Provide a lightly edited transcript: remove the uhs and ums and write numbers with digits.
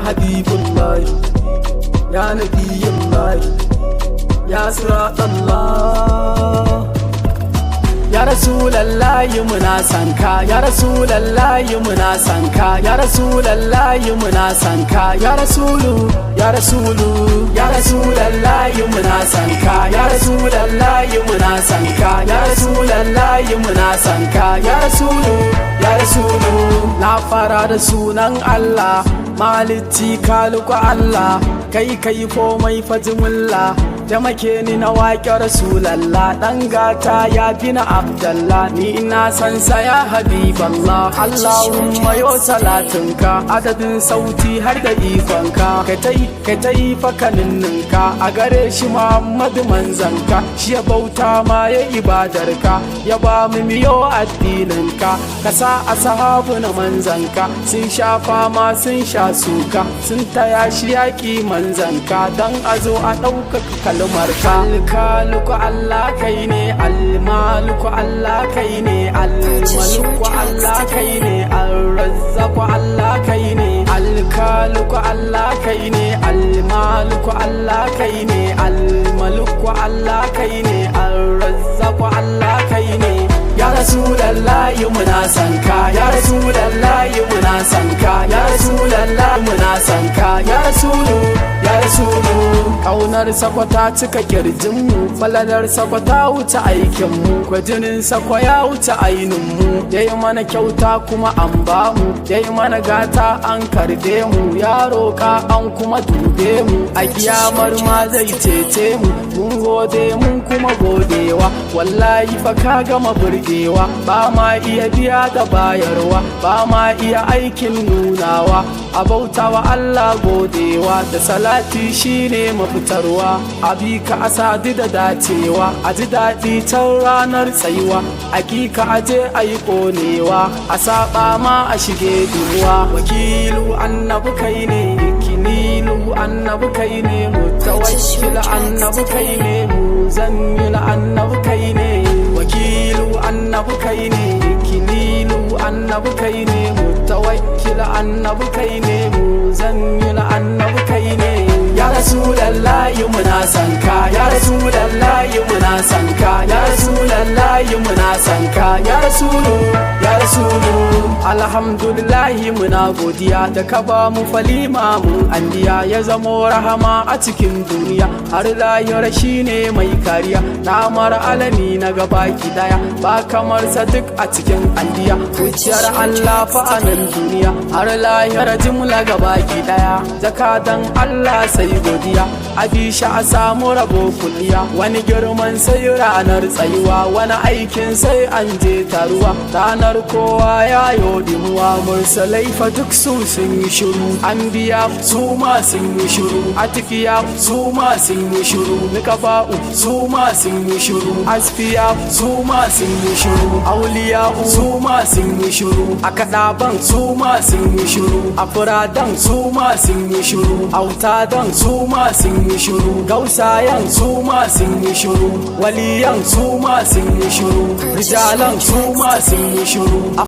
habibullah ya nabiyullah ya siratallah. Ya Rasulallahi muna sanka, ya Rasulallahi muna sanka, ya Rasulallahi muna sanka, ya Rasulu, ya Rasulu, ya Rasulallahi muna sanka, ya Rasulallahi muna sanka, ya Rasulallahi muna sanka, ya Rasulu, ya Rasulu. Na fara da sunan Allah, malici kaluku Allah, kai komai fajimullah. Taimake ni na waƙe Rasulallah, ɗan gata ya fi na Abdallah, ni ina san sa ya Habiballah. Allahumma yo salatinka adadin sauti har da ikonka, ka ta yi fakaninninka a gare shi Muhammadu manzanka, shi ya bauta ma ya ibadarka, ya ba mu miyo addininka, ka sa ashabu na manzanka sun sha fama sun sha suka, sun taya shi yaƙi manzanka don a zo a ɗaukaka kalmarka. Alkaluku Allah kai ne, almaluku Allah kai ne, almaluku Allah kai ne, alrazzaku Allah kai ne, alkaluku Allah kai ne, almaluku Allah kai ne, almaluku Allah kai ne, alrazzaku Allah kai ne. Ya Rasulallahi muna sanka, ya Rasulallahi muna sanka, ya Rasulallahi muna sanka, ya Rasulu, ya Rasulu. Ƙaunar sakwata cika kirjinmu, falalar sakwata wuce aikinmu, kwajinin sakwa ya wuce aininmu, ya yi mana kyauta kuma an bamu, ya yi mana gata an karbe mu, ya roƙa an kuma dube mu, a kiyamar ma zai cece mu, mun gode mun kuma godewa, wallahi fa ka gama burgewa, ba ma iya biya da bayarwa, ba ma iya aikin nunawa, a bautawa Allah godewa, da salati shine mafitarwa, abi ka asadi da dacewa, a ji daɗi can ranar tsayuwa, hakika aje a yi ƙonewa, a saba ma a shige duruwa. Wakilu annabi kai ne, kinilu annabi kai ne, mutawakkil annabi kai ne, muzammil annabi kai ne, wakilu annabi kai ne, kinilu annabi kai ne, mutawakkil annabi kai ne, muzammil annabi kai ne. Ya Rasulallahi muna sanka, ya Rasulallahi muna sanka, ya Rasulallahi muna sanka, ya Rasulu, ya Rasulu. Alhamdulillahi muna godiya da ka ba mu falima mun andiya, ya zamo rahama a cikin duniya, har lahira shine mai kariya, na mara alami na gabaki daya, ba kamar sa duk a cikin andiya, hujjar Allah fa a nan duniya, har lahira jimla gabaki daya, zakadan Allah sai godiya, a bisha a samu rabo kulliya, wani girman sai ranar tsayuwa, wani aikin sai an je taruwa, ranar kowa ya dimuwa, mursalai fa duk su sun yi shiru, anbiya su ma sun yi shiru, atifiya su ma sun yi shiru, nikafa'u su ma sun yi shiru, asfiya su ma sun yi shiru, auliya su ma sun yi shiru, akadaban su ma sun yi shiru, afradan su ma sun yi shiru, autadan su ma sun yi shiru, gausayan su ma sun yi shiru, waliyan su ma sun yi shiru, rijalan su ma sun yi shiru.